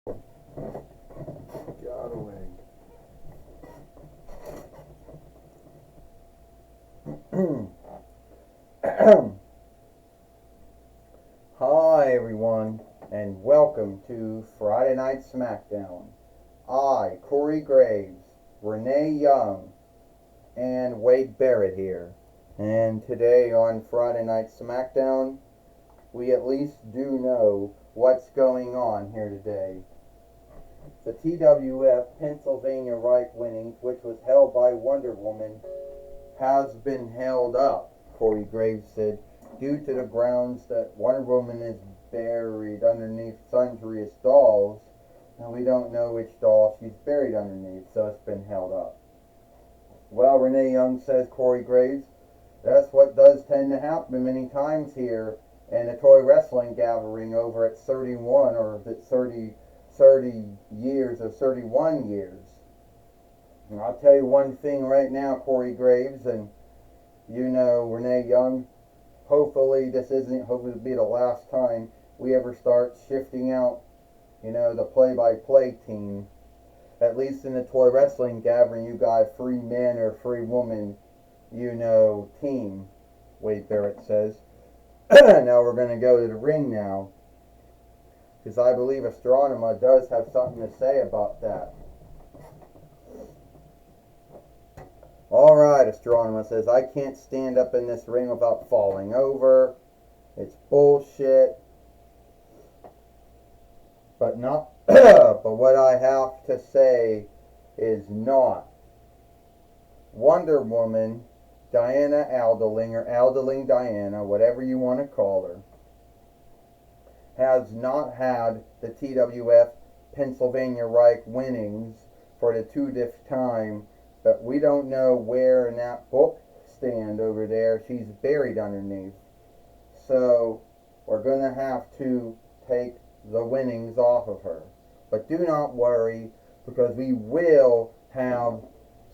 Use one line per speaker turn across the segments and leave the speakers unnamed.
Got away. Hi everyone, and welcome to Friday Night Smackdown. I, Corey Graves, Renee Young, and Wade Barrett here. And today on Friday Night Smackdown, we at least do know what's going on here today. The TWF Pennsylvania Right winnings, which was held by Wonder Woman, has been held up, Corey Graves said, due to the grounds that Wonder Woman is buried underneath sundry dolls, and we don't know which doll she's buried underneath, so it's been held up. Well, Renee Young says, Corey Graves, that's what does tend to happen many times here in a toy wrestling gathering over at 31 or is it 30 years or 31 years. And I'll tell you one thing right now, Corey Graves, and you know Renee Young, hopefully it'll be the last time we ever start shifting out, the play-by-play team. At least in the toy wrestling gathering, you got a free man or free woman, team, Wade Barrett says. Now we're going to go to the ring now, because I believe Astronema does have something to say about that. Alright, Astronema says, I can't stand up in this ring without falling over. It's bullshit. But what I have to say is not. Wonder Woman, Diana Aldeling, or Aldeling Diana, whatever you want to call her, has not had the TWF Pennsylvania Reich winnings for the 2nd time, but we don't know where in that book stand over there she's buried underneath. So we're going to have to take the winnings off of her. But do not worry, because we will have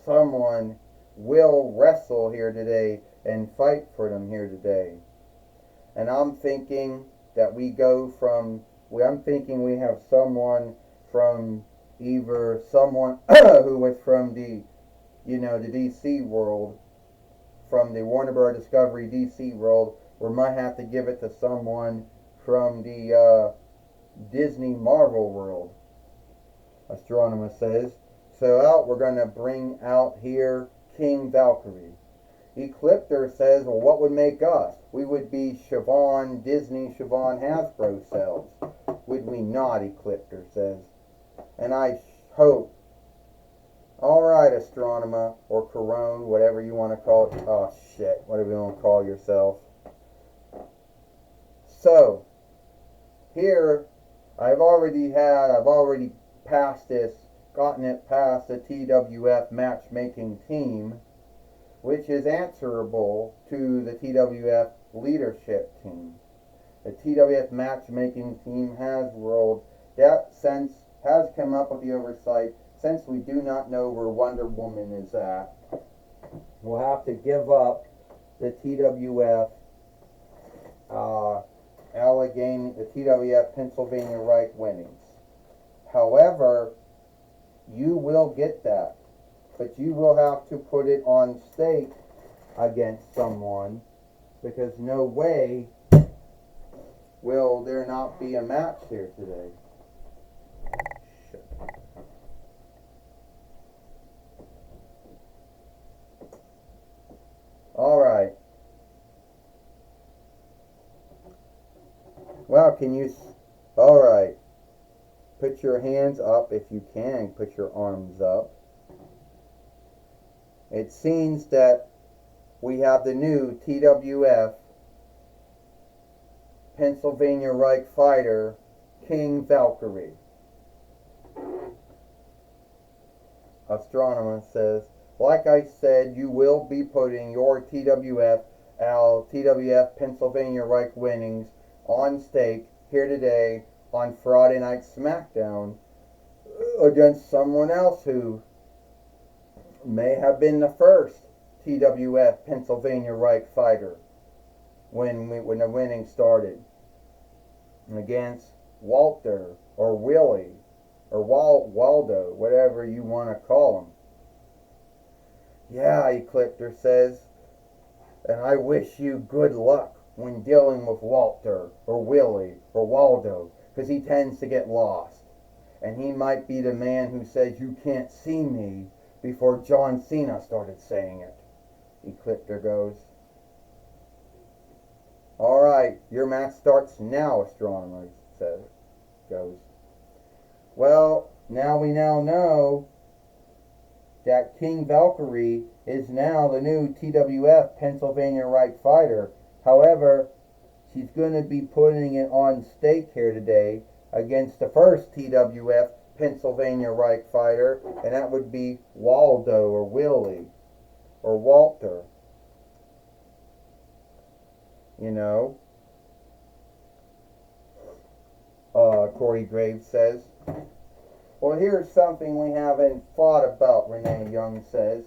someone will wrestle here today and fight for them here today. And I'm thinking that we have someone from either someone who was from the DC world, from the Warner Bros. Discovery DC world, or might have to give it to someone from the Disney Marvel world, Astronema says. So we're going to bring out here King Valkyrie. Ecliptor says, well, what would make us? We would be Disney Siobhan Hasbro cells. Would we not, Ecliptor says. And I hope. Alright, Astronema, or Corone, whatever you want to call it. Oh, shit, whatever you want to call yourself. So, here, I've already gotten it past the TWF matchmaking team, which is answerable to the TWF leadership team. The TWF matchmaking team has come up with the oversight. Since we do not know where Wonder Woman is at, we'll have to give up the TWF the TWF Pennsylvania Reich winnings. However, you will get that, but you will have to put it on stake against someone, because no way will there not be a match here today. Shit. Alright. Well, alright. Put your hands up if you can. Put your arms up. It seems that we have the new TWF Pennsylvania Reich fighter, King Valkyrie. Astronema says, like I said, you will be putting your TWF Pennsylvania Reich winnings on stake here today on Friday Night Smackdown against someone else who may have been the first TWF Pennsylvania Reich fighter when the winning started, against Walter or Willie or Waldo, whatever you want to call him. Yeah, Ecliptor says, and I wish you good luck when dealing with Walter, or Willie, or Waldo, because he tends to get lost. And he might be the man who said, "You can't see me," before John Cena started saying it. Ecliptor goes, "All right, your match starts now," Astronomer goes. Well, now we know that King Valkyrie is now the new TWF Pennsylvania Right fighter. However, she's going to be putting it on stake here today against the first TWF Pennsylvania Right fighter, and that would be Waldo or Willie or Walter. You know, Corey Graves says. Well, here's something we haven't thought about, Renee Young says.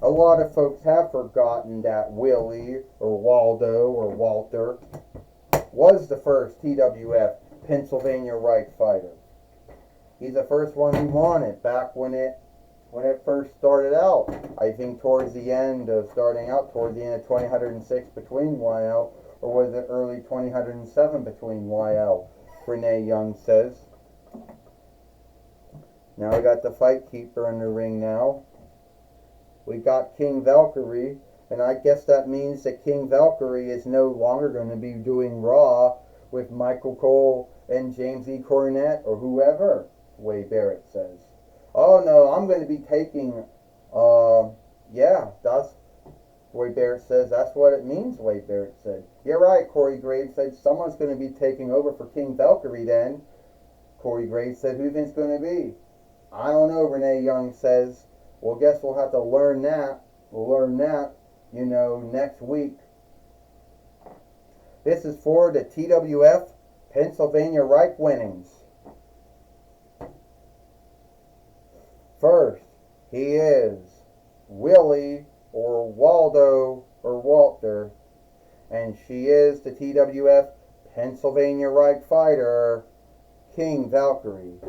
A lot of folks have forgotten that Willie or Waldo or Walter was the first TWF Pennsylvania Right fighter. He's the first one who won it back when it first started out. I think towards the end of 2006 between YL, or was it early 2007 between YL, Renee Young says. Now we got the Fight Keeper in the ring now. We got King Valkyrie, and I guess that means that King Valkyrie is no longer going to be doing Raw with Michael Cole and James E. Cornette or whoever, Wade Barrett says. Oh no, I'm going to be taking, that's, Wade Barrett says, that's what it means, Wade Barrett said. You're right, Corey Graves said, someone's going to be taking over for King Valkyrie then. Corey Graves said, who do you think it's going to be? I don't know, Renee Young says. Well, guess we'll have to learn that. We'll learn that, next week. This is for the TWF Pennsylvania Right winnings. First, he is Willie or Waldo or Walter, and she is the TWF Pennsylvania Right fighter, King Valkyrie.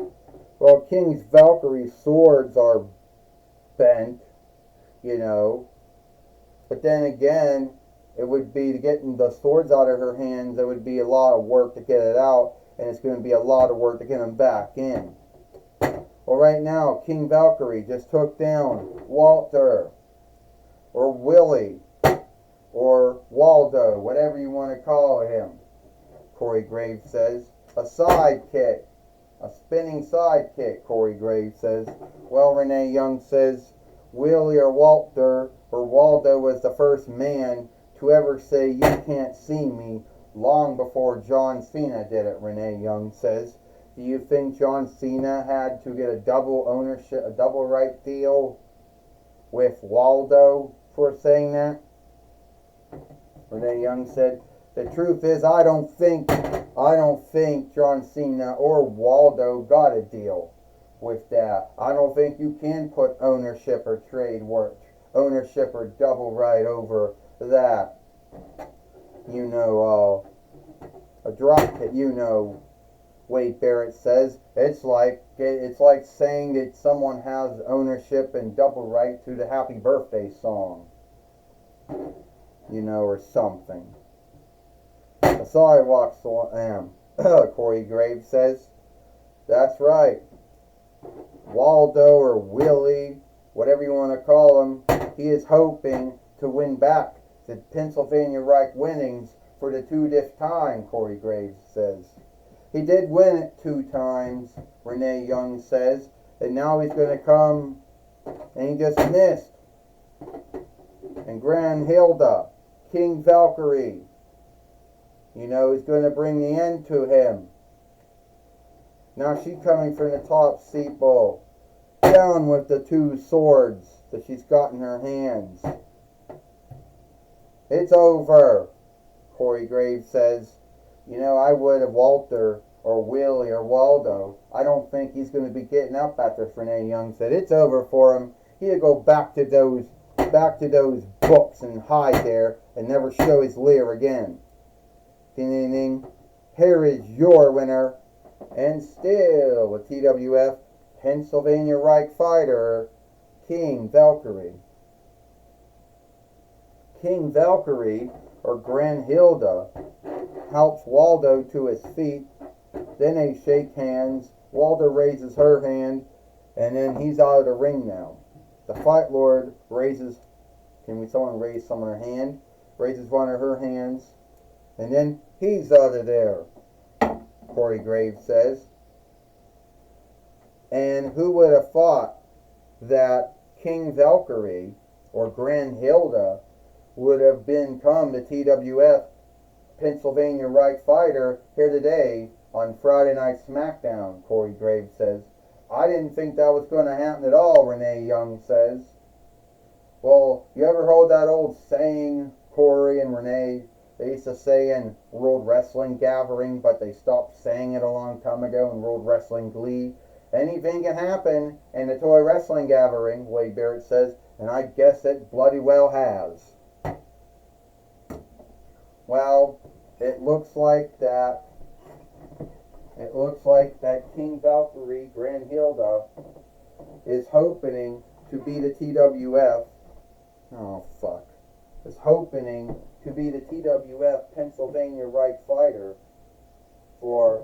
Well, King Valkyrie's swords are bent, but then again, it would be to getting the swords out of her hands, it would be a lot of work to get it out, and it's going to be a lot of work to get them back in. Well, right now, King Valkyrie just took down Walter, or Willie, or Waldo, whatever you want to call him, Corey Graves says. A sidekick. A spinning sidekick, Corey Graves says. Well, Renee Young says, Willie or Walter or Waldo was the first man to ever say, "You can't see me," long before John Cena did it, Renee Young says. Do you think John Cena had to get a double ownership, a double right deal with Waldo for saying that? Renee Young said, the truth is, I don't think John Cena or Waldo got a deal with that. I don't think you can put ownership or ownership or double right over that. A drop hit, Wade Barrett says. It's like saying that someone has ownership and double right to the Happy Birthday song. Or something. A sidewalk slam, Corey Graves says. That's right. Waldo or Willie, whatever you want to call him, he is hoping to win back the Pennsylvania Right winnings for the 2nd time, Corey Graves says. He did win it 2 times, Renee Young says, and now he's going to come, and he just missed. And Grand Hilda, King Valkyrie, is going to bring the end to him. Now she's coming from the top steeple, down with the 2 swords that she's got in her hands. It's over, Corey Graves says. I would have Walter or Willie or Waldo. I don't think he's going to be getting up after this, Renee Young said. It's over for him. He'll go back to those books and hide there and never show his leer again. Ding, ding, ding. Here is your winner, And still a TWF Pennsylvania Reich fighter, King Valkyrie. King Valkyrie, or Granhilda, helps Waldo to his feet. Then they shake hands. Waldo raises her hand, and then he's out of the ring now. The Fight Lord raises, someone raise someone's hand? Raises one of her hands, and then he's out of there, Corey Graves says. And who would have thought that King Valkyrie, or Granhilda, would have become the TWF Pennsylvania Reich fighter here today on Friday Night Smackdown, Corey Graves says. I didn't think that was going to happen at all, Renee Young says. Well, you ever heard that old saying, Corey and Renee? They used to say in World Wrestling Gathering, but they stopped saying it a long time ago in World Wrestling Glee. Anything can happen in the Toy Wrestling Gathering, Wade Barrett says, and I guess it bloody well has. Well, it looks like that King Valkyrie, Granhilda, is hoping to be the TWF. Oh, fuck. Is hoping to be the TWF Pennsylvania Reich fighter for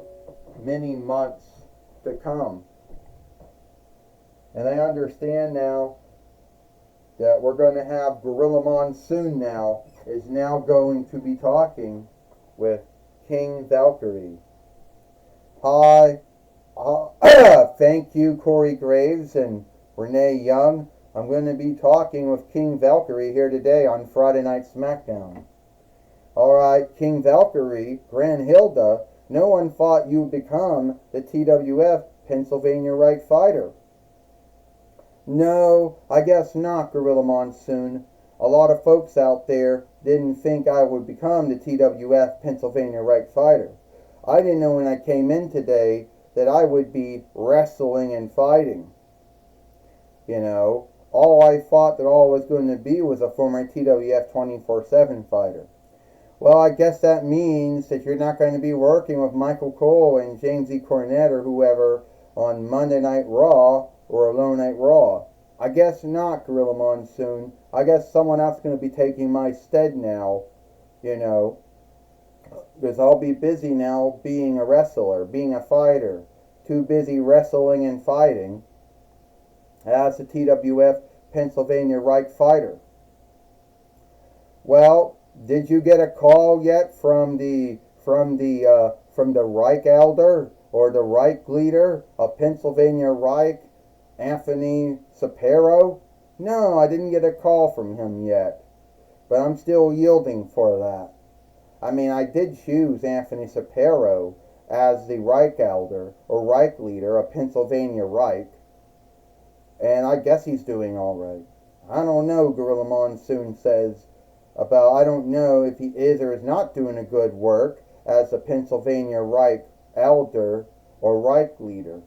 many months to come. And I understand now that we're going to have Gorilla Monsoon now is now going to be talking with King Valkyrie. Hi. Thank you, Corey Graves and Renee Young. I'm going to be talking with King Valkyrie here today on Friday Night Smackdown. Alright, King Valkyrie, Granhilda, no one thought you'd become the TWF Pennsylvania Reich fighter. No, I guess not, Gorilla Monsoon. A lot of folks out there didn't think I would become the TWF Pennsylvania Reich fighter. I didn't know when I came in today that I would be wrestling and fighting. You know, all I thought that all I was going to be was a former TWF 24/7 fighter. Well, I guess that means that you're not going to be working with Michael Cole and James E. Cornette or whoever on Monday Night Raw or Alone Night Raw. I guess not, Gorilla Monsoon. I guess someone else is going to be taking my stead now, you know, because I'll be busy now being a wrestler, being a fighter. Too busy wrestling and fighting as the TWF Pennsylvania Reich fighter. Well, did you get a call yet from the Reich elder or the Reich leader of Pennsylvania Reich, Anthony Sapero? No, I didn't get a call from him yet, but I'm still yielding for that. I mean, I did choose Anthony Sapero as the Reich elder or Reich leader of Pennsylvania Reich, and I guess he's doing all right. I don't know, Gorilla Monsoon says, I don't know if he is or is not doing a good work as a Pennsylvania Reich elder or Reich leader.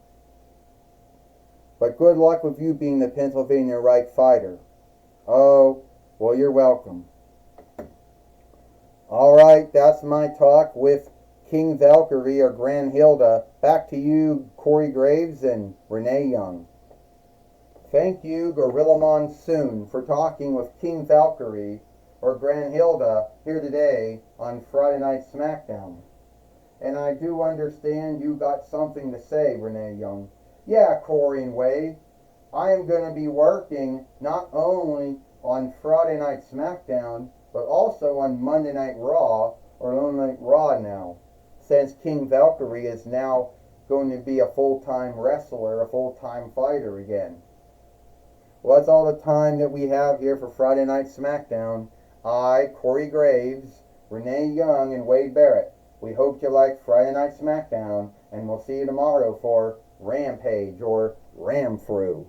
But good luck with you being the Pennsylvania Reich fighter. Oh, well, you're welcome. Alright, that's my talk with King Valkyrie or Granhilda. Back to you, Corey Graves and Renee Young. Thank you, Gorilla Monsoon, for talking with King Valkyrie or Granhilda here today on Friday Night Smackdown. And I do understand you got something to say, Renee Young. Yeah, Corey and Wade, I am going to be working not only on Friday Night Smackdown, but also on Monday Night Raw, or Monday Night Raw now, since King Valkyrie is now going to be a full-time wrestler, a full-time fighter again. Well, that's all the time that we have here for Friday Night Smackdown. I, Corey Graves, Renee Young, and Wade Barrett. We hope you like Friday Night Smackdown, and we'll see you tomorrow for Rampage or Ram Through.